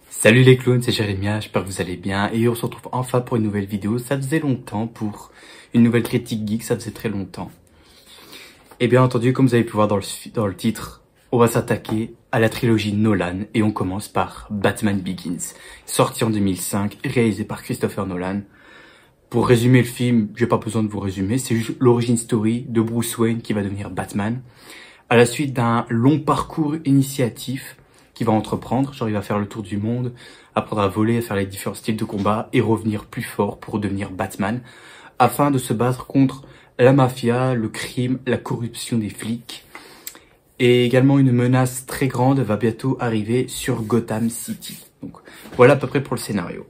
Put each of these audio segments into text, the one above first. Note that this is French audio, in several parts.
Salut les clowns, c'est Jérémia, j'espère que vous allez bien et on se retrouve enfin pour une nouvelle vidéo. Ça faisait longtemps pour une nouvelle critique geek, ça faisait très longtemps. Et bien entendu, comme vous avez pu voir dans le titre, on va s'attaquer à la trilogie Nolan et on commence par Batman Begins, sorti en 2005, réalisé par Christopher Nolan. Pour résumer le film, j'ai pas besoin de vous résumer, c'est juste l'origin story de Bruce Wayne qui va devenir Batman, à la suite d'un long parcours initiatif qu'il va entreprendre, genre il va faire le tour du monde, apprendre à voler, à faire les différents styles de combat et revenir plus fort pour devenir Batman, afin de se battre contre la mafia, le crime, la corruption des flics. Et également une menace très grande va bientôt arriver sur Gotham City. Donc voilà à peu près pour le scénario.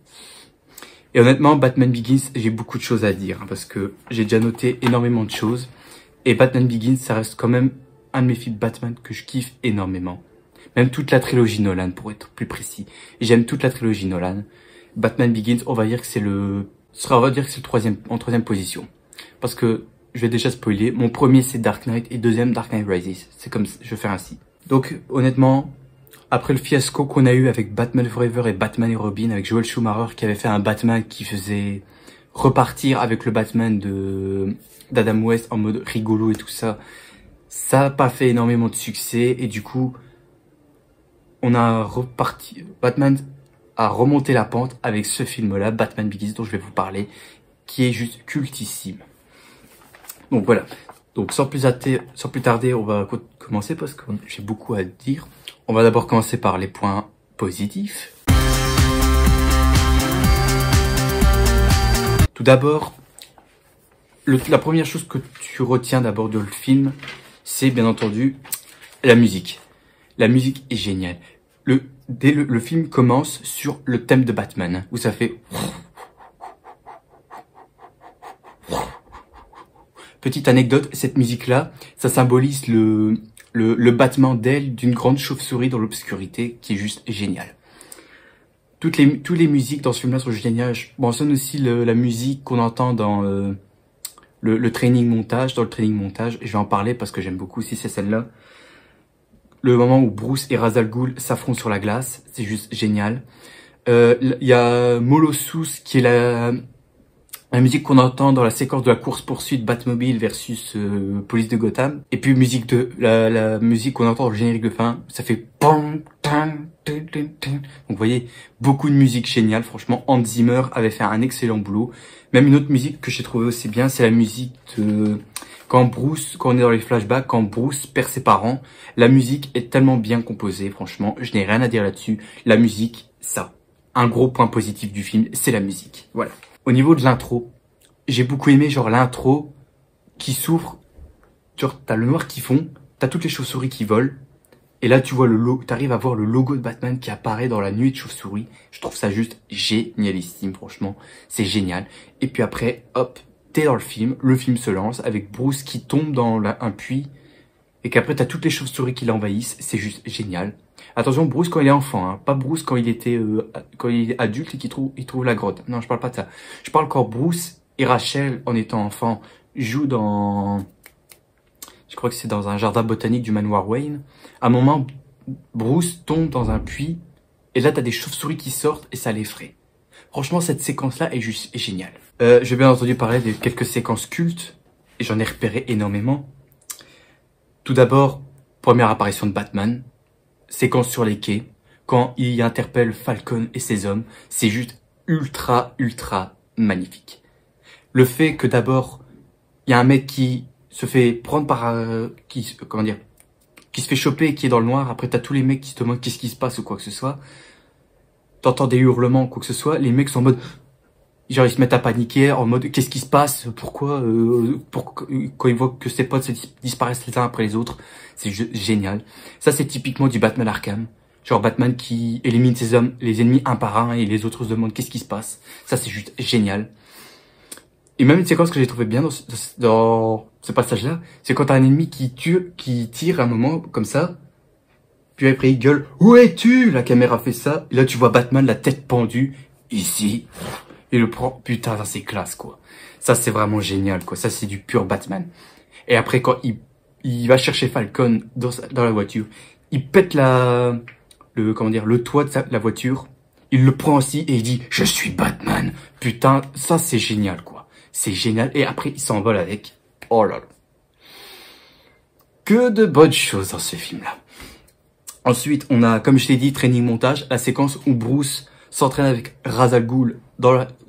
Et honnêtement, Batman Begins, j'ai beaucoup de choses à dire, hein, parce que j'ai déjà noté énormément de choses. Et Batman Begins, ça reste quand même un de mes films Batman que je kiffe énormément. Même toute la trilogie Nolan, pour être plus précis. J'aime toute la trilogie Nolan. Batman Begins, on va dire que c'est le en troisième position. Parce que, je vais déjà spoiler, mon premier c'est Dark Knight et deuxième Dark Knight Rises. C'est comme ça, je vais faire ainsi. Donc, honnêtement, après le fiasco qu'on a eu avec Batman Forever et Batman et Robin, avec Joel Schumacher qui avait fait un Batman qui faisait repartir avec le Batman d'Adam West en mode rigolo et tout ça, ça n'a pas fait énormément de succès et du coup, Batman a remonté la pente avec ce film-là, Batman Begins, dont je vais vous parler, qui est juste cultissime. Donc voilà. Donc sans plus tarder, on va commencer parce que j'ai beaucoup à dire. On va d'abord commencer par les points positifs. Tout d'abord, la première chose que tu retiens d'abord de le film, c'est bien entendu la musique. La musique est géniale. Le film commence sur le thème de Batman, où ça fait... Petite anecdote, cette musique-là, ça symbolise le battement d'ailes d'une grande chauve-souris dans l'obscurité, qui est juste génial. Toutes les musiques dans ce film-là sont géniales. Je mentionne aussi la musique qu'on entend dans le training montage, et je vais en parler parce que j'aime beaucoup aussi ces scènes-là. Le moment où Bruce et Ra's al Ghul s'affrontent sur la glace, c'est juste génial. Il y a Molossus qui est la musique qu'on entend dans la séquence de la course-poursuite Batmobile versus Police de Gotham. Et puis la musique qu'on entend dans le générique de fin, ça fait pom, tam, tin, tin, tin. Donc vous voyez, beaucoup de musique géniale. Franchement, Hans Zimmer avait fait un excellent boulot. Même une autre musique que j'ai trouvé aussi bien, c'est la musique de... Quand on est dans les flashbacks, quand Bruce perd ses parents, la musique est tellement bien composée, franchement, je n'ai rien à dire là-dessus. La musique, ça. Un gros point positif du film, c'est la musique. Voilà. Au niveau de l'intro, j'ai beaucoup aimé, genre, l'intro qui s'ouvre. Genre, t'as le noir qui fond, t'as toutes les chauves-souris qui volent, et là, tu vois t'arrives à voir le logo de Batman qui apparaît dans la nuit de chauve-souris. Je trouve ça juste génialissime, franchement. C'est génial. Et puis après, hop, t'es dans le film se lance avec Bruce qui tombe dans un puits et qu'après t'as toutes les chauves-souris qui l'envahissent, c'est juste génial. Attention, Bruce quand il est enfant, hein, pas Bruce quand il est adulte et qu'il trouve la grotte. Non, je parle pas de ça. Je parle quand Bruce et Rachel, en étant enfant, jouent je crois que c'est dans un jardin botanique du manoir Wayne. À un moment, Bruce tombe dans un puits et là t'as des chauves-souris qui sortent et ça l'effraie. Franchement, cette séquence-là est juste géniale. J'ai bien entendu parler de quelques séquences cultes, et j'en ai repéré énormément. Tout d'abord, première apparition de Batman, séquence sur les quais, quand il interpelle Falcon et ses hommes, c'est juste ultra magnifique. Le fait que d'abord, il y a un mec qui se fait prendre qui se fait choper et qui est dans le noir, après t'as tous les mecs qui se demandent qu'est-ce qui se passe ou quoi que ce soit. T'entends des hurlements, quoi que ce soit, les mecs sont en mode... Genre ils se mettent à paniquer, en mode qu'est-ce qui se passe, pourquoi, quand ils voient que ses potes disparaissent les uns après les autres, c'est génial. Ça c'est typiquement du Batman Arkham. Genre Batman qui élimine les ennemis un par un et les autres se demandent qu'est-ce qui se passe. Ça c'est juste génial. Et même une séquence que j'ai trouvé bien dans ce passage-là, c'est quand t'as un ennemi qui tire à un moment comme ça, puis après il gueule « Où es-tu » La caméra fait ça, et là tu vois Batman la tête pendue, ici, il le prend, putain ça c'est classe quoi. Ça c'est vraiment génial quoi, ça c'est du pur Batman. Et après quand il il va chercher Falcon dans la voiture. Il pète le toit de la voiture. Il le prend aussi et il dit « Je suis Batman !» Putain, ça c'est génial quoi. C'est génial. Et après, il s'envole avec. Oh là là. Que de bonnes choses dans ce film-là. Ensuite, on a, comme je t'ai dit, training montage, la séquence où Bruce s'entraîne avec Ra's al Ghul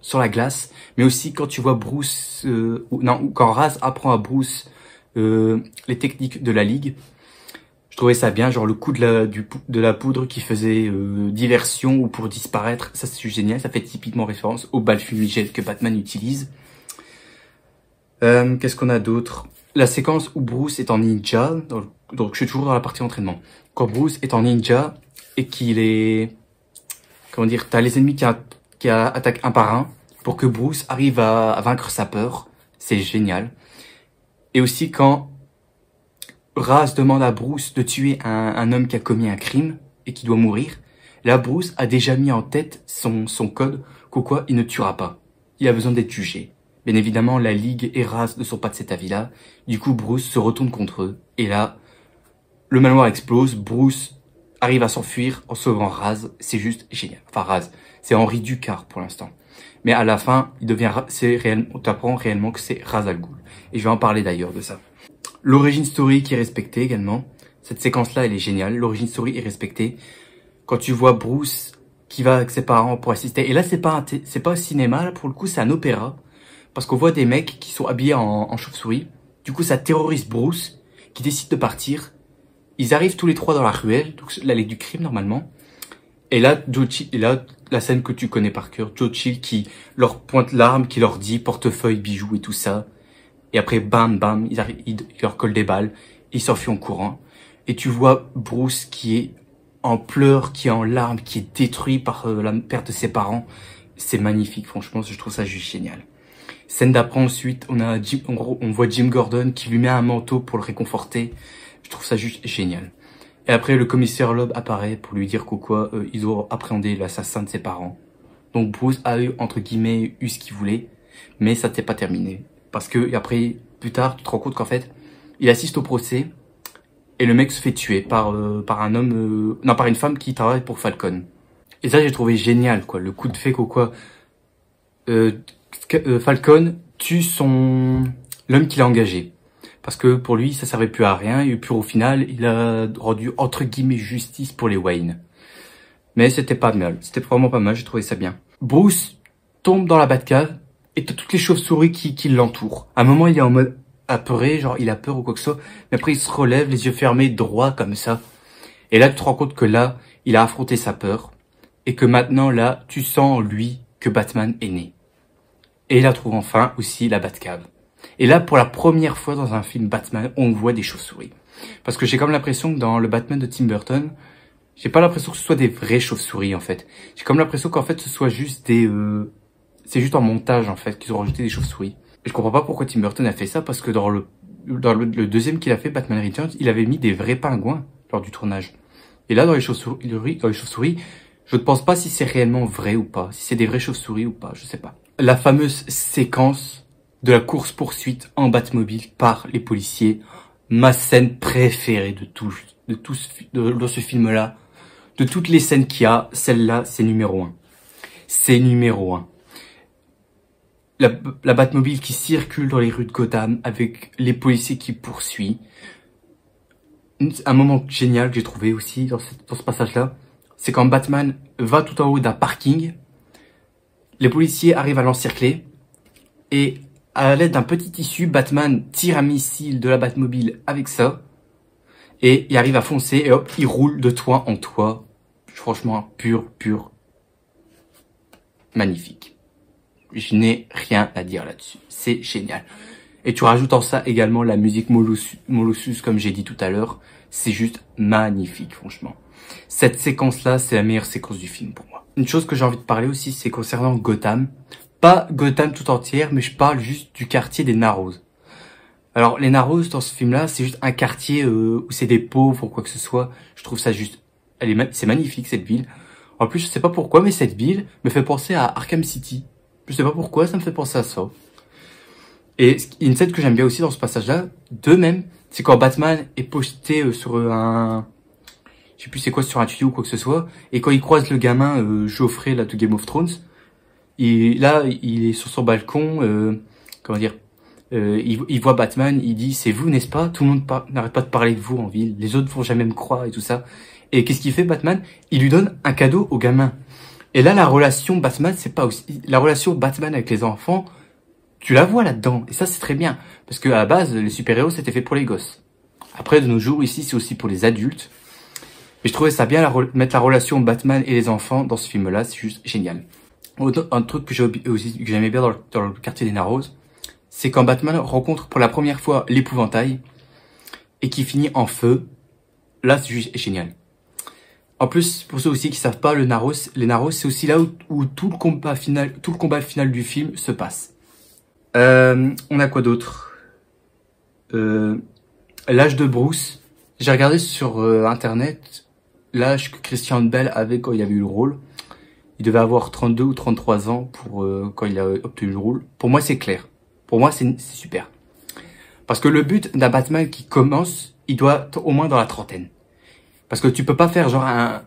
sur la glace, mais aussi quand tu vois Bruce, quand Ra's apprend à Bruce les techniques de la Ligue. Je trouvais ça bien, genre le coup de la poudre qui faisait diversion ou pour disparaître, ça c'est génial, ça fait typiquement référence au bal fumigène que Batman utilise. Qu'est-ce qu'on a d'autre? La séquence où Bruce est en ninja, donc je suis toujours dans la partie entraînement. Quand Bruce est en ninja et qu'il est, comment dire, t'as les ennemis qui attaquent un par un pour que Bruce arrive à vaincre sa peur, c'est génial. Et aussi quand Ra's demande à Bruce de tuer un homme qui a commis un crime et qui doit mourir. Là, Bruce a déjà mis en tête son code qu'au quoi il ne tuera pas. Il a besoin d'être jugé. Bien évidemment, la Ligue et Ra's ne sont pas de cet avis-là. Du coup, Bruce se retourne contre eux. Et là, le manoir explose. Bruce arrive à s'enfuir en sauvant Ra's. C'est juste génial. Enfin, Ra's, c'est Henry Ducard pour l'instant. Mais à la fin, on t'apprend réellement que c'est Ra's al Ghul. Et je vais en parler d'ailleurs de ça. L'origin story qui est respectée également. Cette séquence-là, elle est géniale. L'origin story est respectée. Quand tu vois Bruce qui va avec ses parents pour assister. Et là, c'est pas un cinéma, là, pour le coup, c'est un opéra. Parce qu'on voit des mecs qui sont habillés en chauve-souris. Du coup, ça terrorise Bruce, qui décide de partir. Ils arrivent tous les trois dans la ruelle, donc l'allée du crime, normalement. Et là, la scène que tu connais par cœur, Joe Chill qui leur pointe l'arme, qui leur dit portefeuille, bijoux et tout ça. Et après, bam, bam, ils leur collent des balles. Ils s'enfuient en courant. Et tu vois Bruce qui est en pleurs, qui est en larmes, qui est détruit par la perte de ses parents. C'est magnifique, franchement, je trouve ça juste génial. Scène d'après, ensuite, on voit Jim Gordon qui lui met un manteau pour le réconforter. Je trouve ça juste génial. Et après, le commissaire Loeb apparaît pour lui dire ils ont appréhendé l'assassin de ses parents. Donc Bruce a entre guillemets, eu ce qu'il voulait, mais ça n'était pas terminé. Parce que après, plus tard, tu te rends compte qu'en fait, il assiste au procès et le mec se fait tuer par par une femme qui travaille pour Falcon. Et ça, j'ai trouvé génial, quoi. Le coup de fait Falcon tue l'homme qu'il a engagé. Parce que pour lui, ça servait plus à rien et puis au final, il a rendu entre guillemets justice pour les Wayne. Mais c'était pas mal. C'était vraiment pas mal, j'ai trouvé ça bien. Bruce tombe dans la Batcave et t'as toutes les chauves-souris qui l'entourent. À un moment, il est en mode apeuré, genre il a peur ou quoi que ce soit. Mais après, il se relève, les yeux fermés, droit comme ça. Et là, tu te rends compte que là, il a affronté sa peur. Et que maintenant, là, tu sens en lui que Batman est né. Et il a trouvé enfin aussi la Batcave. Et là, pour la première fois dans un film Batman, on voit des chauves-souris. Parce que j'ai comme l'impression que dans le Batman de Tim Burton, j'ai pas l'impression que ce soit des vraies chauves-souris, en fait. J'ai comme l'impression qu'en fait, ce soit juste c'est juste en montage, en fait, qu'ils ont rajouté des chauves-souris. Et je comprends pas pourquoi Tim Burton a fait ça, parce que dans le deuxième qu'il a fait, Batman Returns, il avait mis des vrais pingouins lors du tournage. Et là, dans les chauves-souris, je ne pense pas si c'est réellement vrai ou pas, si c'est des vraies chauves-souris ou pas, je sais pas. La fameuse séquence de la course-poursuite en Batmobile par les policiers, ma scène préférée dans ce film-là, de toutes les scènes qu'il y a, celle-là, c'est numéro 1. C'est numéro 1. La Batmobile qui circule dans les rues de Gotham avec les policiers qui poursuivent. Un moment génial que j'ai trouvé aussi dans ce passage-là, c'est quand Batman va tout en haut d'un parking, les policiers arrivent à l'encercler et à l'aide d'un petit tissu, Batman tire un missile de la Batmobile avec ça et il arrive à foncer et hop, il roule de toit en toit. Franchement, pur, magnifique. Je n'ai rien à dire là-dessus. C'est génial. Et tu rajoutes en ça également la musique Molossus, comme j'ai dit tout à l'heure. C'est juste magnifique, franchement. Cette séquence-là, c'est la meilleure séquence du film pour moi. Une chose que j'ai envie de parler aussi, c'est concernant Gotham. Pas Gotham tout entière, mais je parle juste du quartier des Narrows. Alors, les Narrows, dans ce film-là, c'est juste un quartier où c'est des pauvres ou quoi que ce soit. Je trouve ça juste... c'est magnifique, cette ville. En plus, je sais pas pourquoi, mais cette ville me fait penser à Arkham City. Je sais pas pourquoi, ça me fait penser à ça. Et une scène que j'aime bien aussi dans ce passage-là, de même, c'est quand Batman est posté sur un... Je sais plus c'est quoi, sur un tuyau ou quoi que ce soit. Et quand il croise le gamin Geoffrey là, de Game of Thrones, et là, il est sur son balcon, comment dire, il voit Batman, il dit, c'est vous, n'est-ce pas? Tout le monde n'arrête pas de parler de vous en ville, les autres vont jamais me croire et tout ça. Et qu'est-ce qu'il fait, Batman? Il lui donne un cadeau au gamin. Et là, la relation Batman, c'est pas aussi, la relation Batman avec les enfants, tu la vois là-dedans. Et ça, c'est très bien. Parce que à la base, les super-héros, c'était fait pour les gosses. Après, de nos jours, ici, c'est aussi pour les adultes. Et je trouvais ça bien, mettre la relation Batman et les enfants dans ce film-là, c'est juste génial. Un truc que j'aimais bien dans le quartier des Narrows, c'est quand Batman rencontre pour la première fois l'épouvantail et qui finit en feu. Là, c'est juste génial. En plus, pour ceux aussi qui savent pas, les Narrows, c'est aussi là où tout le combat final du film se passe. On a quoi d'autre? L'âge de Bruce. J'ai regardé sur internet l'âge que Christian Bale avait quand il avait eu le rôle. Il devait avoir 32 ou 33 ans pour quand il a obtenu le rôle. Pour moi, c'est clair. Pour moi, c'est super. Parce que le but d'un Batman qui commence, il doit être au moins dans la trentaine. Parce que tu peux pas faire genre un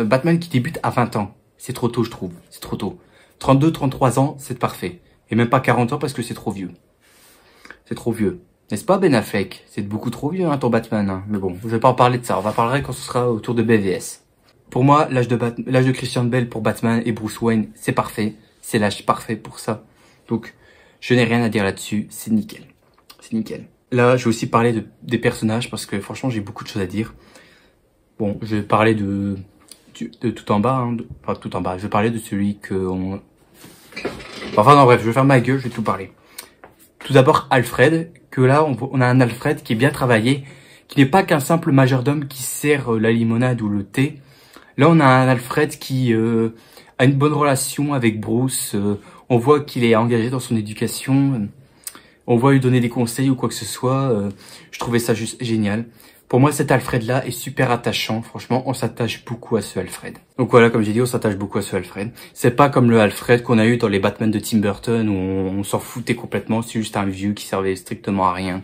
Batman qui débute à 20 ans. C'est trop tôt, je trouve. C'est trop tôt. 32, 33 ans, c'est parfait. Et même pas 40 ans parce que c'est trop vieux. C'est trop vieux. N'est-ce pas, Ben Affleck? C'est beaucoup trop vieux, hein, ton Batman. Hein. Mais bon, je vais pas en parler de ça. On va parler quand ce sera autour de BVS. Pour moi, l'âge de Christian Bale pour Batman et Bruce Wayne, c'est parfait. C'est l'âge parfait pour ça. Donc, je n'ai rien à dire là-dessus. C'est nickel. C'est nickel. Là, je vais aussi parler des personnages parce que franchement, j'ai beaucoup de choses à dire. Bon, je vais parler de tout en bas. Hein, enfin, tout en bas. Je vais parler de celui que Enfin, non, bref, je vais faire ma gueule, je vais tout parler. Tout d'abord, Alfred. Que là, on a un Alfred qui est bien travaillé. Qui n'est pas qu'un simple majordome qui sert la limonade ou le thé. Là, on a un Alfred qui a une bonne relation avec Bruce. On voit qu'il est engagé dans son éducation. On voit lui donner des conseils ou quoi que ce soit. Je trouvais ça juste génial. Pour moi, cet Alfred-là est super attachant. Franchement, on s'attache beaucoup à ce Alfred. Donc voilà, comme j'ai dit, on s'attache beaucoup à ce Alfred. C'est pas comme le Alfred qu'on a eu dans les Batman de Tim Burton où on s'en foutait complètement. C'est juste un vieux qui servait strictement à rien.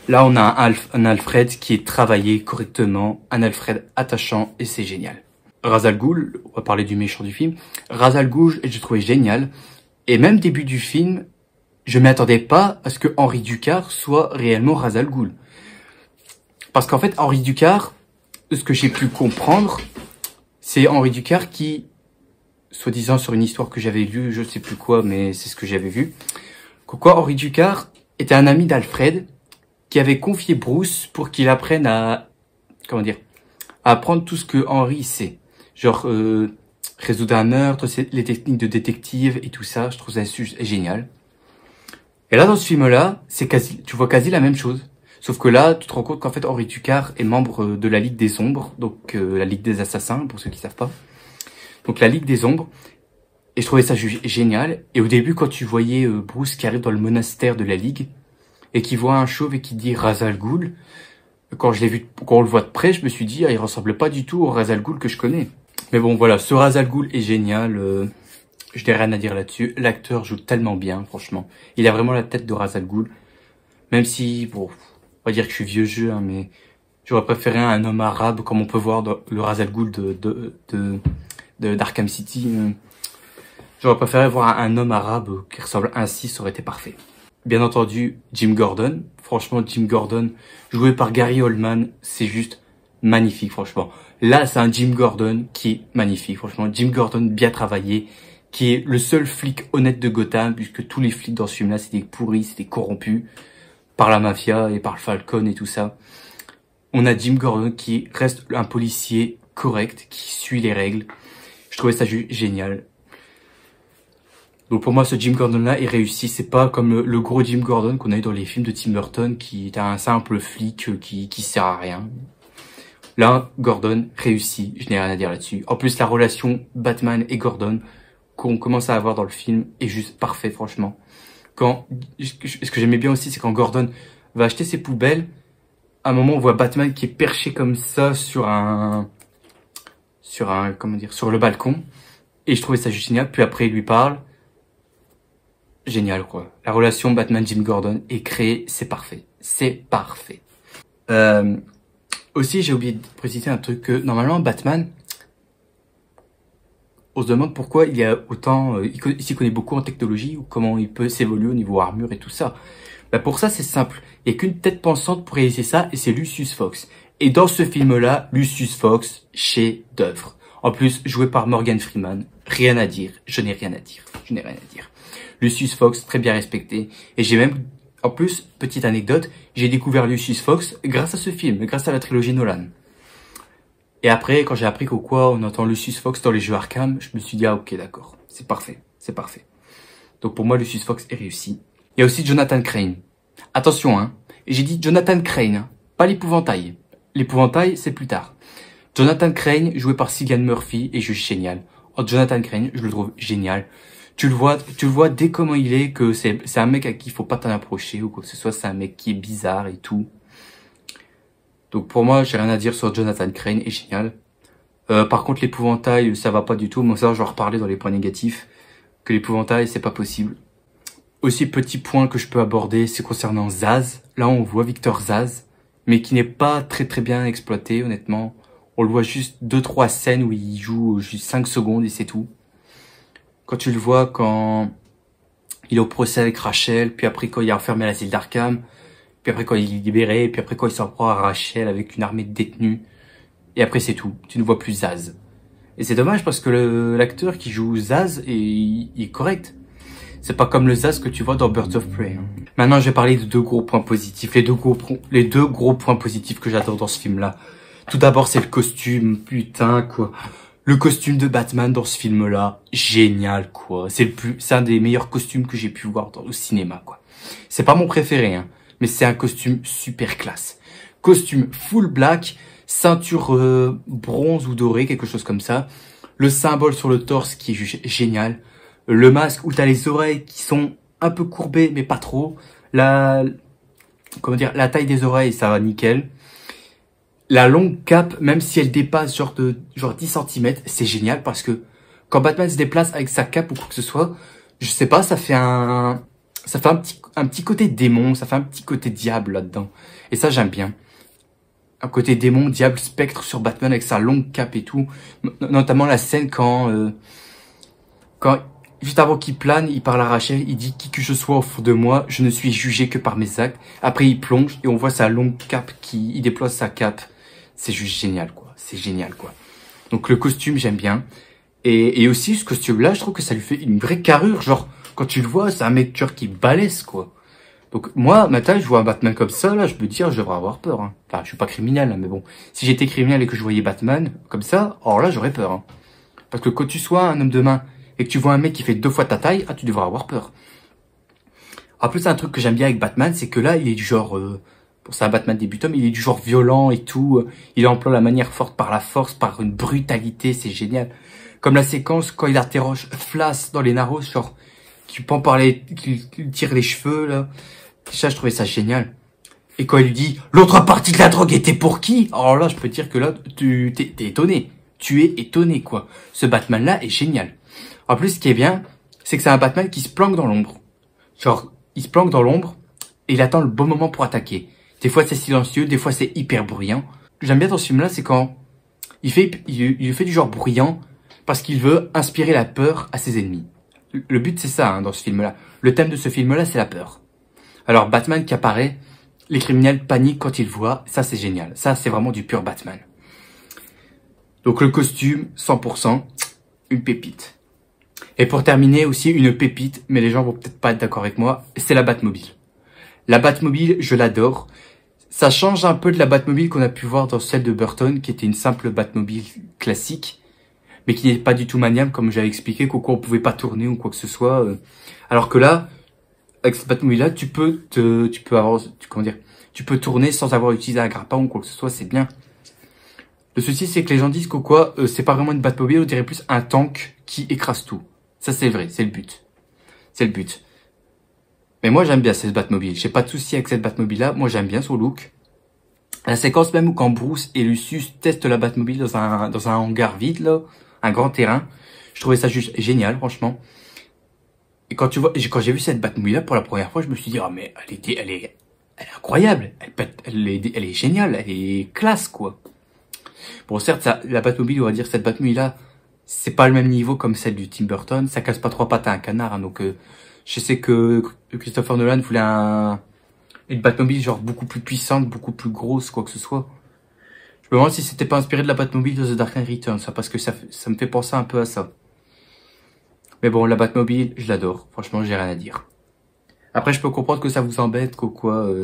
Là, on a un Alfred qui est travaillé correctement, un Alfred attachant, et c'est génial. Ra's al Ghul, on va parler du méchant du film. Ra's al Ghul, je trouvais génial. Et même début du film, je m'attendais pas à ce que Henry Ducard soit réellement Ra's al Ghul. Parce qu'en fait, Henry Ducard, ce que j'ai pu comprendre, c'est Henry Ducard qui, soi-disant sur une histoire que j'avais lue, je sais plus quoi, mais c'est ce que j'avais vu, quoi Henry Ducard était un ami d'Alfred, qui avait confié Bruce pour qu'il apprenne à, comment dire, à apprendre tout ce que Henry sait. Genre, résoudre un meurtre, les techniques de détective et tout ça, je trouve ça génial. Et là, dans ce film-là, tu vois quasi la même chose. Sauf que là, tu te rends compte qu'en fait, Henry Ducard est membre de la Ligue des Ombres, donc la Ligue des Assassins, pour ceux qui savent pas. Donc la Ligue des Ombres. Et je trouvais ça génial. Et au début, quand tu voyais Bruce qui arrive dans le monastère de la Ligue, et qui voit un chauve et qui dit Ra's al Ghul, quand on le voit de près, je me suis dit, ah, il ressemble pas du tout au Ra's al Ghul que je connais. Mais bon, voilà, ce Ra's al Ghul est génial. Je n'ai rien à dire là-dessus. L'acteur joue tellement bien, franchement. Il a vraiment la tête de Ra's al Ghul. Même si, bon, on va dire que je suis vieux jeu, hein, mais j'aurais préféré un homme arabe, comme on peut voir dans le Ra's al Ghul d'Arkham City. J'aurais préféré voir un homme arabe qui ressemble ainsi, ça aurait été parfait. Bien entendu, Jim Gordon. Franchement, Jim Gordon, joué par Gary Oldman, c'est juste magnifique, franchement. Là, c'est un Jim Gordon qui est magnifique, franchement. Jim Gordon bien travaillé, qui est le seul flic honnête de Gotham, puisque tous les flics dans ce film-là, c'est des pourris, c'est des corrompus par la mafia et par Falcon et tout ça. On a Jim Gordon qui reste un policier correct, qui suit les règles. Je trouvais ça génial. Donc pour moi, ce Jim Gordon-là est réussi. C'est pas comme le gros Jim Gordon qu'on a eu dans les films de Tim Burton, qui est un simple flic qui sert à rien. Là, Gordon réussit. Je n'ai rien à dire là-dessus. En plus, la relation Batman et Gordon qu'on commence à avoir dans le film est juste parfait, franchement. Ce que j'aimais bien aussi, c'est quand Gordon va acheter ses poubelles. À un moment, on voit Batman qui est perché comme ça sur le balcon. Et je trouvais ça juste génial. Puis après, il lui parle. Génial, quoi. La relation Batman-Jim Gordon est créée, c'est parfait. C'est parfait. Aussi, j'ai oublié de préciser un truc que normalement Batman, on se demande pourquoi il y a autant, il s'y connaît beaucoup en technologie ou comment il peut s'évoluer au niveau armure et tout ça. Bah pour ça c'est simple, il n'y a qu'une tête pensante pour réaliser ça et c'est Lucius Fox. Et dans ce film-là, Lucius Fox, chef-d'œuvre. En plus, joué par Morgan Freeman, rien à dire, je n'ai rien à dire, je n'ai rien à dire. Lucius Fox, très bien respecté. Et j'ai même, en plus, petite anecdote, j'ai découvert Lucius Fox grâce à ce film, grâce à la trilogie Nolan. Et après, quand j'ai appris qu'au quoi on entend Lucius Fox dans les jeux Arkham, je me suis dit, ah ok, d'accord, c'est parfait, c'est parfait. Donc pour moi, Lucius Fox est réussi. Il y a aussi Jonathan Crane. Attention, hein, j'ai dit Jonathan Crane, hein, pas l'épouvantail. L'épouvantail, c'est plus tard. Jonathan Crane, joué par Cillian Murphy, est juste génial. Oh, Jonathan Crane, je le trouve génial. Tu le vois dès comment il est, que c'est un mec à qui il faut pas t'en approcher ou quoi que ce soit, c'est un mec qui est bizarre et tout. Donc pour moi, j'ai rien à dire sur Jonathan Crane, est génial. Par contre, l'épouvantail, ça va pas du tout. Moi, ça, je vais en reparler dans les points négatifs. Que l'épouvantail, c'est pas possible. Aussi, petit point que je peux aborder, c'est concernant Zsasz. Là, on voit Victor Zsasz, mais qui n'est pas très très bien exploité, honnêtement. On le voit juste 2-3 scènes où il joue juste 5 secondes et c'est tout. Quand tu le vois quand il est au procès avec Rachel, puis après quand il est enfermé à l'asile d'Arkham, puis après quand il est libéré, puis après quand il s'en prend à Rachel avec une armée de détenus. Et après c'est tout, tu ne vois plus Zsasz. Et c'est dommage parce que l'acteur qui joue Zsasz il est correct. C'est pas comme le Zsasz que tu vois dans Birds of Prey. Hein. Maintenant, je vais parler de deux gros points positifs. Les deux gros points positifs que j'adore dans ce film-là. Tout d'abord, c'est le costume. Putain, quoi. Le costume de Batman dans ce film-là, génial, quoi. C'est un des meilleurs costumes que j'ai pu voir au cinéma, quoi. C'est pas mon préféré, hein. Mais c'est un costume super classe. Costume full black, ceinture bronze ou dorée, quelque chose comme ça. Le symbole sur le torse qui est juste génial. Le masque où t'as les oreilles qui sont un peu courbées mais pas trop. La taille des oreilles, ça va nickel. La longue cape, même si elle dépasse genre 10 cm, c'est génial parce que quand Batman se déplace avec sa cape ou quoi que ce soit, je sais pas, ça fait un petit côté démon, ça fait un petit côté diable là-dedans. Et ça, j'aime bien. Un côté démon, diable, spectre sur Batman avec sa longue cape et tout. Notamment la scène quand juste avant qu'il plane, il parle à Rachel, il dit « Qui que je sois au fond de moi, je ne suis jugé que par mes actes. » Après, il plonge et on voit sa longue cape il déploie sa cape. C'est juste génial, quoi. C'est génial, quoi. Donc, le costume, j'aime bien. Et aussi, ce costume-là, je trouve que ça lui fait une vraie carrure. Genre, quand tu le vois, c'est un mec qui est balèze, quoi. Donc, moi, maintenant, je vois un Batman comme ça, là, je peux dire, je devrais avoir peur, hein. Enfin, je suis pas criminel, hein, mais bon. Si j'étais criminel et que je voyais Batman comme ça, alors là, j'aurais peur, hein. Parce que quand tu sois un homme de main et que tu vois un mec qui fait 2 fois ta taille, ah, tu devrais avoir peur. En plus, un truc que j'aime bien avec Batman, c'est que là, il est du genre, pour ça, un Batman débutant, mais il est du genre violent et tout. Il emploie la manière forte par la force, par une brutalité, c'est génial. Comme la séquence quand il interroge Flash dans les Narros, genre, qui tire les cheveux, là. Ça, je trouvais ça génial. Et quand il lui dit, l'autre partie de la drogue était pour qui? Alors là, je peux te dire que là, t'es étonné. Tu es étonné, quoi. Ce Batman-là est génial. En plus, ce qui est bien, c'est que c'est un Batman qui se planque dans l'ombre. Genre, il se planque dans l'ombre et il attend le bon moment pour attaquer. Des fois, c'est silencieux, des fois, c'est hyper bruyant. J'aime bien dans ce film-là, c'est quand il fait du genre bruyant parce qu'il veut inspirer la peur à ses ennemis. Le but, c'est ça, hein, dans ce film-là. Le thème de ce film-là, c'est la peur. Alors, Batman qui apparaît, les criminels paniquent quand ils le voient. Ça, c'est génial. Ça, c'est vraiment du pur Batman. Donc, le costume, 100%, une pépite. Et pour terminer aussi, une pépite, mais les gens vont peut-être pas être d'accord avec moi, c'est la Batmobile. La Batmobile, je l'adore. Ça change un peu de la Batmobile qu'on a pu voir dans celle de Burton, qui était une simple Batmobile classique, mais qui n'est pas du tout maniable, comme j'avais expliqué, qu'au quoi on pouvait pas tourner ou quoi que ce soit. Alors que là, avec cette Batmobile-là, tu peux tourner sans avoir utilisé un grappin ou quoi que ce soit, c'est bien. Le souci, c'est que les gens disent qu'au quoi, c'est pas vraiment une Batmobile, on dirait plus un tank qui écrase tout. Ça, c'est vrai, c'est le but. C'est le but. Mais moi, j'aime bien cette Batmobile. J'ai pas de souci avec cette Batmobile-là. Moi, j'aime bien son look. La séquence même où quand Bruce et Lucius testent la Batmobile dans un hangar vide, là, un grand terrain, je trouvais ça juste génial, franchement. Et quand j'ai vu cette Batmobile-là pour la première fois, je me suis dit, ah, mais elle elle est incroyable. Elle est géniale, elle est classe, quoi. Bon, certes, la Batmobile, on va dire, cette Batmobile-là, c'est pas le même niveau comme celle du Tim Burton. Ça casse pas trois pattes à un canard, hein, donc je sais que Christopher Nolan voulait une Batmobile genre beaucoup plus puissante, beaucoup plus grosse, quoi que ce soit. Je me demande si c'était pas inspiré de la Batmobile de The Dark Knight Returns, ça, parce que ça me fait penser un peu à ça. Mais bon, la Batmobile, je l'adore. Franchement, j'ai rien à dire. Après, je peux comprendre que ça vous embête, que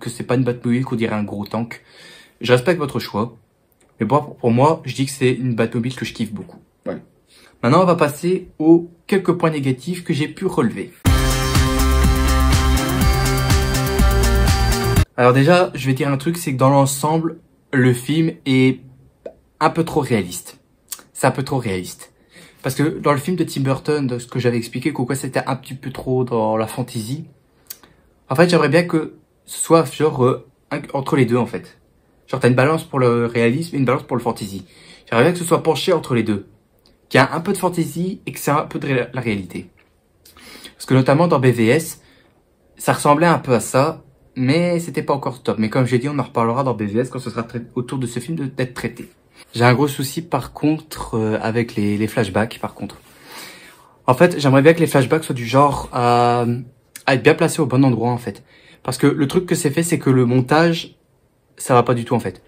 c'est pas une Batmobile, qu'on dirait un gros tank. Je respecte votre choix. Mais bon, pour moi, je dis que c'est une Batmobile que je kiffe beaucoup. Voilà. Maintenant, on va passer aux quelques points négatifs que j'ai pu relever. Alors déjà, je vais dire un truc, c'est que dans l'ensemble, le film est un peu trop réaliste. C'est un peu trop réaliste. Parce que dans le film de Tim Burton, de ce que j'avais expliqué, quoi c'était un petit peu trop dans la fantasy. En fait, j'aimerais bien que ce soit genre entre les deux, en fait. Genre, t'as une balance pour le réalisme et une balance pour le fantasy. J'aimerais bien que ce soit penché entre les deux. Qu'il y a un peu de fantasy et que c'est un peu de la réalité. Parce que notamment dans BVS, ça ressemblait un peu à ça, mais c'était pas encore top. Mais comme j'ai dit, on en reparlera dans BVS quand ce sera autour de ce film d'être traité. J'ai un gros souci par contre avec les flashbacks par contre. En fait, j'aimerais bien que les flashbacks soient du genre à être bien placés au bon endroit en fait. Parce que le truc que c'est fait, c'est que le montage, ça va pas du tout en fait.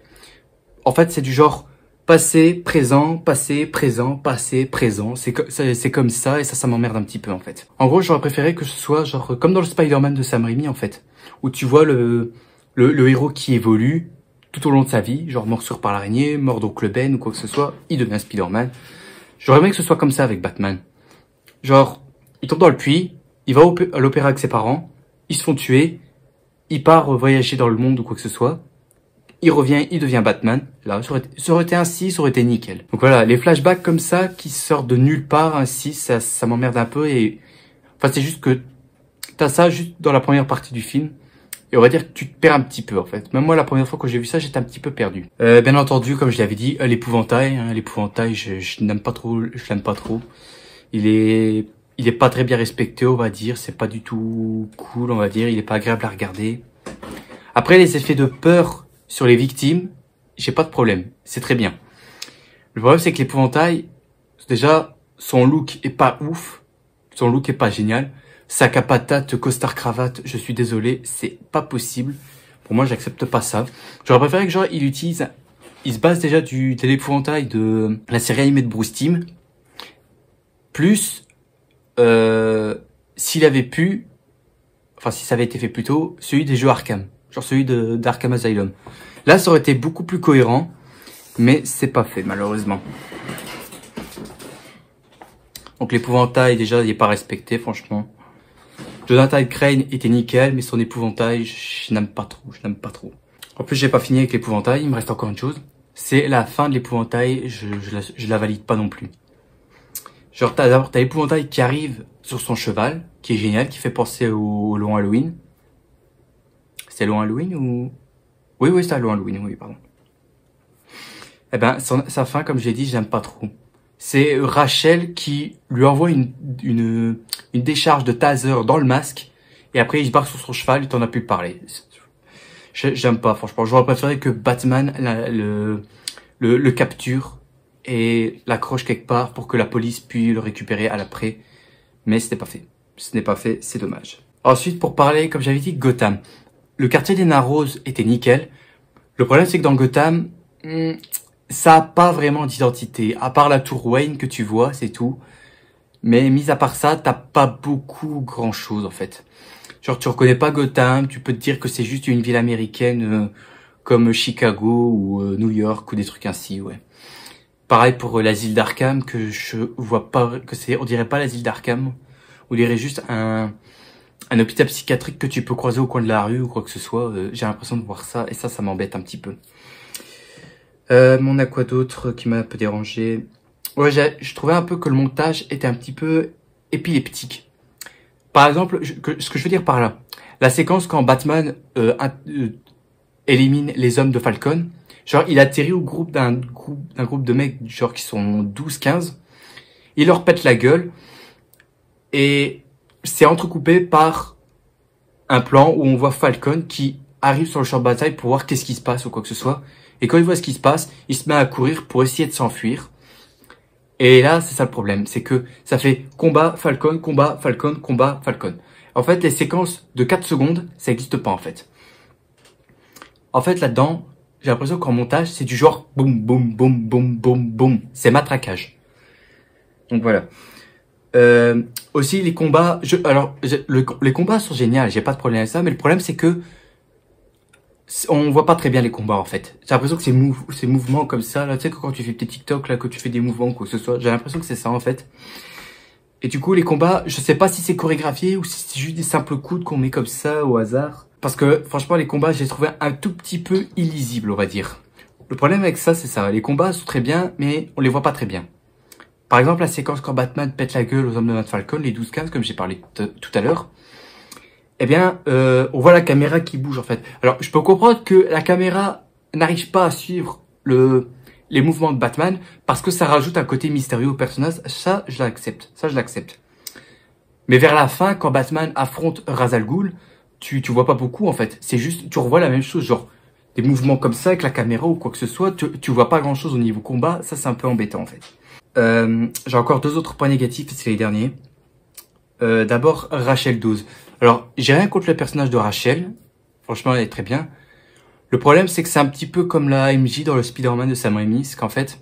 En fait, c'est du genre passé, présent, passé, présent, passé, présent. C'est comme ça et ça m'emmerde un petit peu en fait. En gros, j'aurais préféré que ce soit genre comme dans le Spider-Man de Sam Raimi en fait. Où tu vois le héros qui évolue tout au long de sa vie, genre morsure par l'araignée, mort d'oncle Ben ou quoi que ce soit, il devient Spider-Man. J'aurais aimé que ce soit comme ça avec Batman. Genre, il tombe dans le puits, il va à l'opéra avec ses parents, ils se font tuer, il part voyager dans le monde ou quoi que ce soit, il revient, il devient Batman. Là, ça aurait été ainsi, ça aurait été nickel. Donc voilà, les flashbacks comme ça, qui sortent de nulle part ainsi, ça m'emmerde un peu et... Enfin, c'est juste que t'as ça juste dans la première partie du film. Et on va dire que tu te perds un petit peu en fait. Même moi, la première fois que j'ai vu ça, j'étais un petit peu perdu. Bien entendu, comme je l'avais dit, l'épouvantail. L'épouvantail, je n'aime pas trop. Je l'aime pas trop. Il est pas très bien respecté, on va dire. C'est pas du tout cool, on va dire. Il est pas agréable à regarder. Après, les effets de peur sur les victimes, j'ai pas de problème. C'est très bien. Le problème, c'est que l'épouvantail, déjà, son look est pas ouf. Son look est pas génial. Sac à patate, costard cravate, je suis désolé, c'est pas possible. Pour moi, j'accepte pas ça. J'aurais préféré que genre il se base déjà de l'épouvantail de la série animée de Bruce Timm. Plus, s'il avait pu, enfin si ça avait été fait plus tôt, celui des jeux Arkham. Genre celui d'Arkham Asylum. Là, ça aurait été beaucoup plus cohérent, mais c'est pas fait malheureusement. Donc l'épouvantail déjà, il est pas respecté franchement. Jonathan Crane était nickel, mais son épouvantail, je n'aime pas trop. En plus, j'ai pas fini avec l'épouvantail, il me reste encore une chose. C'est la fin de l'épouvantail, je la valide pas non plus. Genre, d'abord, t'as l'épouvantail qui arrive sur son cheval, qui est génial, qui fait penser au Long Halloween. C'est Long Halloween ou... Oui, c'est Long Halloween, oui, pardon. Eh ben, sa fin, comme j'ai dit, j'aime pas trop. C'est Rachel qui lui envoie une décharge de taser dans le masque et après il se barre sur son cheval, il t'en a plus parlé. J'aime pas franchement. J'aurais préféré que Batman le capture et l'accroche quelque part pour que la police puisse le récupérer à l'après. Mais ce n'est pas fait. Ce n'est pas fait, c'est dommage. Ensuite, pour parler, comme j'avais dit, Gotham. Le quartier des Narrows était nickel. Le problème, c'est que dans Gotham, ça a pas vraiment d'identité. À part la tour Wayne que tu vois, c'est tout. Mais mis à part ça, t'as pas beaucoup grand chose en fait. Genre tu reconnais pas Gotham, tu peux te dire que c'est juste une ville américaine comme Chicago ou New York ou des trucs ainsi, ouais. Pareil pour l'asile d'Arkham que je vois pas, on dirait pas l'asile d'Arkham. On dirait juste un hôpital psychiatrique que tu peux croiser au coin de la rue ou quoi que ce soit. J'ai l'impression de voir ça et ça m'embête un petit peu. On a quoi d'autre qui m'a un peu dérangé? Ouais, je trouvais un peu que le montage était un petit peu épileptique. Par exemple, ce que je veux dire par là, la séquence quand Batman élimine les hommes de Falcon, genre il atterrit au groupe d'un groupe de mecs genre qui sont 12-15, il leur pète la gueule et c'est entrecoupé par un plan où on voit Falcon qui arrive sur le champ de bataille pour voir qu'est-ce qui se passe ou quoi que ce soit. Et quand il voit ce qui se passe, il se met à courir pour essayer de s'enfuir. Et là, c'est ça le problème, c'est que ça fait combat, Falcon, combat, Falcon, combat, Falcon. En fait, les séquences de 4 secondes, ça n'existe pas en fait. En fait, là-dedans, j'ai l'impression qu'en montage, c'est du genre boum, boum, boum, boum, boum, boum. C'est matraquage. Donc voilà. Aussi, les combats... les combats sont géniaux, j'ai pas de problème avec ça, mais le problème, c'est que on voit pas très bien les combats, en fait. J'ai l'impression que ces mouvements comme ça, là, tu sais, que quand tu fais tes TikTok, là, que tu fais des mouvements, quoi que ce soit, j'ai l'impression que c'est ça, en fait. Et du coup, les combats, je sais pas si c'est chorégraphié ou si c'est juste des simples coups qu'on met comme ça, au hasard. Parce que, franchement, les combats, j'ai trouvé un tout petit peu illisibles, on va dire. Le problème avec ça, c'est ça. Les combats sont très bien, mais on les voit pas très bien. Par exemple, la séquence quand Batman pète la gueule aux hommes de Matt Falcon, les 12-15, comme j'ai parlé tout à l'heure. Eh bien, on voit la caméra qui bouge, en fait. Alors, je peux comprendre que la caméra n'arrive pas à suivre les mouvements de Batman, parce que ça rajoute un côté mystérieux au personnage. Ça, je l'accepte. Ça, je l'accepte. Mais vers la fin, quand Batman affronte Ra's al Ghul, tu vois pas beaucoup, en fait. C'est juste, tu revois la même chose, genre, des mouvements comme ça avec la caméra ou quoi que ce soit, tu vois pas grand chose au niveau combat. Ça, c'est un peu embêtant, en fait. J'ai encore 2 autres points négatifs, c'est les derniers. D'abord, Rachel Dawes. Alors, j'ai rien contre le personnage de Rachel. Franchement, elle est très bien. Le problème, c'est que c'est un petit peu comme la MJ dans le Spider-Man de Sam Raimi, c'est qu'en fait,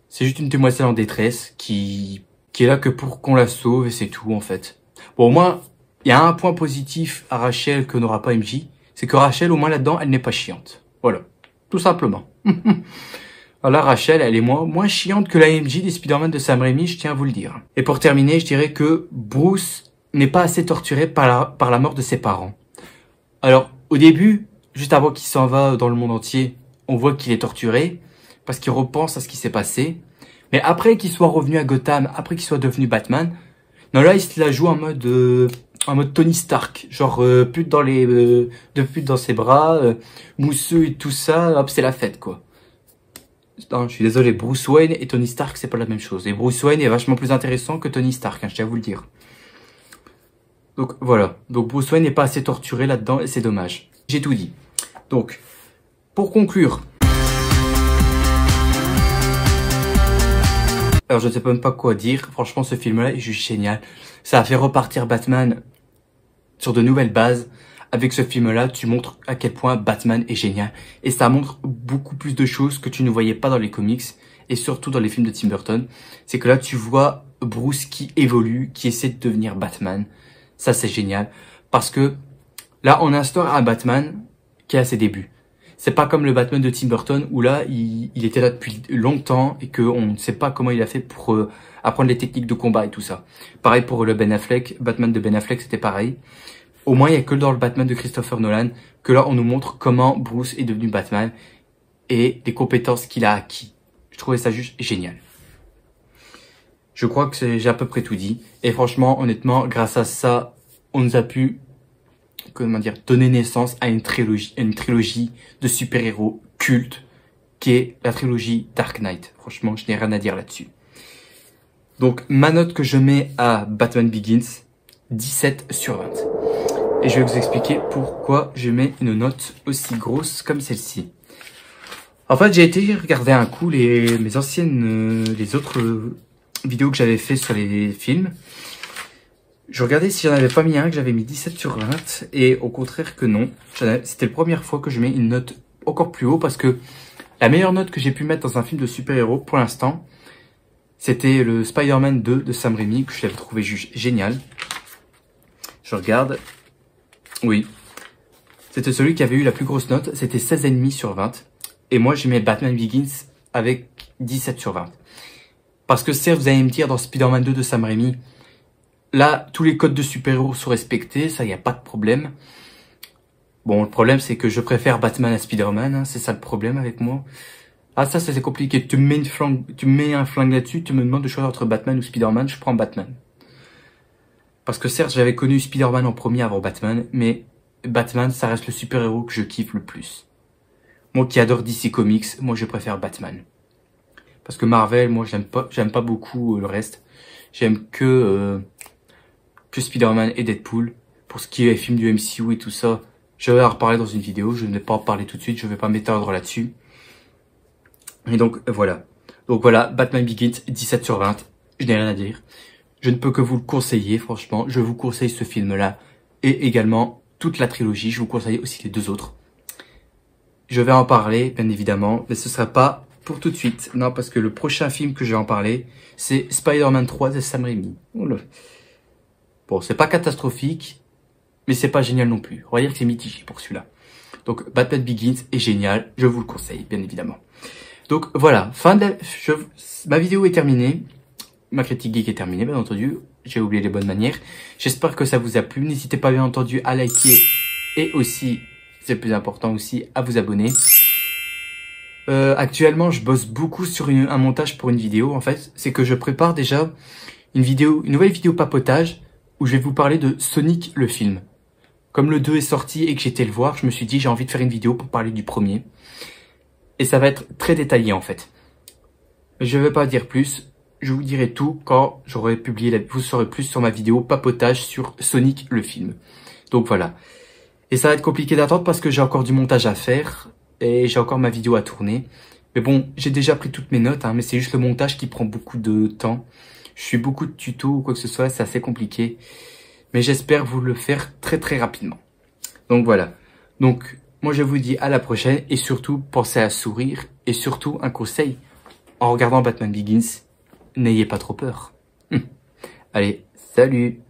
c'est juste une demoiselle en détresse qui est là que pour qu'on la sauve et c'est tout, en fait. Bon, au moins, il y a un point positif à Rachel que n'aura pas MJ, c'est que Rachel, au moins là-dedans, elle n'est pas chiante. Voilà. Tout simplement. Alors Rachel, elle est moins chiante que la MJ des Spider-Man de Sam Raimi, je tiens à vous le dire. Et pour terminer, je dirais que Bruce n'est pas assez torturé par la mort de ses parents. Alors, au début, juste avant qu'il s'en va dans le monde entier, on voit qu'il est torturé, parce qu'il repense à ce qui s'est passé. Mais après qu'il soit revenu à Gotham, après qu'il soit devenu Batman, non là, il se la joue en mode Tony Stark. Genre, pute dans ses bras, mousseux et tout ça, hop, c'est la fête, quoi. Non, je suis désolé, Bruce Wayne et Tony Stark, c'est pas la même chose. Et Bruce Wayne est vachement plus intéressant que Tony Stark, hein, je tiens à vous le dire. Donc voilà, donc Bruce Wayne n'est pas assez torturé là-dedans et c'est dommage. J'ai tout dit. Donc, pour conclure. Alors je ne sais même pas quoi dire, franchement ce film-là est juste génial. Ça a fait repartir Batman sur de nouvelles bases. Avec ce film-là, tu montres à quel point Batman est génial. Et ça montre beaucoup plus de choses que tu ne voyais pas dans les comics. Et surtout dans les films de Tim Burton. C'est que là, tu vois Bruce qui évolue, qui essaie de devenir Batman. Ça, c'est génial. Parce que là, on instaure un Batman qui est à ses débuts. C'est pas comme le Batman de Tim Burton où là, il était là depuis longtemps et qu'on ne sait pas comment il a fait pour apprendre les techniques de combat et tout ça. Pareil pour le Ben Affleck. Batman de Ben Affleck, c'était pareil. Au moins, il n'y a que dans le Batman de Christopher Nolan que là, on nous montre comment Bruce est devenu Batman et les compétences qu'il a acquis. Je trouvais ça juste génial. Je crois que j'ai à peu près tout dit. Et franchement, honnêtement, grâce à ça, on nous a pu, donner naissance à une trilogie de super-héros culte qui est la trilogie Dark Knight. Franchement, je n'ai rien à dire là-dessus. Donc, ma note que je mets à Batman Begins, 17 sur 20. Et je vais vous expliquer pourquoi je mets une note aussi grosse comme celle-ci. En fait, j'ai été regarder un coup les autres vidéos que j'avais fait sur les films. Je regardais si j'en avais pas mis un, que j'avais mis 17 sur 20. Et au contraire que non. C'était la première fois que je mets une note encore plus haut parce que la meilleure note que j'ai pu mettre dans un film de super-héros pour l'instant, c'était le Spider-Man 2 de Sam Raimi, que je l'avais trouvé juste génial. Je regarde. Oui. C'était celui qui avait eu la plus grosse note. C'était 16,5 sur 20. Et moi, j'ai mis Batman Begins avec 17 sur 20. Parce que certes, vous allez me dire, dans Spider-Man 2 de Sam Raimi, là, tous les codes de super-héros sont respectés. Ça, il n'y a pas de problème. Bon, le problème, c'est que je préfère Batman à Spider-Man. Hein, c'est ça le problème avec moi. Ah, ça c'est compliqué. Tu me mets un flingue là-dessus, tu me demandes de choisir entre Batman ou Spider-Man. Je prends Batman. Parce que certes, j'avais connu Spider-Man en premier avant Batman, mais Batman, ça reste le super-héros que je kiffe le plus. Moi qui adore DC Comics, moi je préfère Batman. Parce que Marvel, moi j'aime pas beaucoup le reste. J'aime que Spider-Man et Deadpool. pour ce qui est film du MCU et tout ça, je vais en reparler dans une vidéo. Je ne vais pas en parler tout de suite, je vais pas m'étendre là-dessus. Et donc, voilà. Donc voilà, Batman Begins, 17 sur 20. Je n'ai rien à dire. Je ne peux que vous le conseiller, franchement. Je vous conseille ce film-là. Et également, toute la trilogie. Je vous conseille aussi les 2 autres. Je vais en parler, bien évidemment. Mais ce sera pas pour tout de suite. Non, parce que le prochain film que je vais en parler, c'est Spider-Man 3 de Sam Raimi. Oula. Bon, c'est pas catastrophique, mais c'est pas génial non plus. On va dire que c'est mitigé pour celui-là. Donc, Batman Begins est génial. Je vous le conseille, bien évidemment. Donc, voilà. Ma vidéo est terminée. Ma critique geek est terminée, bien entendu. J'ai oublié les bonnes manières. J'espère que ça vous a plu. N'hésitez pas, bien entendu, à liker. Et aussi, c'est le plus important aussi, à vous abonner. Actuellement, je bosse beaucoup sur un montage pour une vidéo. En fait, c'est que je prépare déjà une nouvelle vidéo papotage où je vais vous parler de Sonic le film. Comme le 2 est sorti et que j'étais le voir, je me suis dit j'ai envie de faire une vidéo pour parler du premier. Et ça va être très détaillé en fait. Je ne vais pas dire plus, je vous dirai tout quand j'aurai publié vous saurez plus sur ma vidéo papotage sur Sonic le film. Donc voilà. Et ça va être compliqué d'attendre parce que j'ai encore du montage à faire et j'ai encore ma vidéo à tourner. Mais bon, j'ai déjà pris toutes mes notes, hein, mais c'est juste le montage qui prend beaucoup de temps. Je suis beaucoup de tutos ou quoi que ce soit, c'est assez compliqué. Mais j'espère vous le faire très très rapidement. Donc voilà. Donc moi je vous dis à la prochaine et surtout pensez à sourire et surtout un conseil. En regardant Batman Begins, n'ayez pas trop peur. Allez, salut!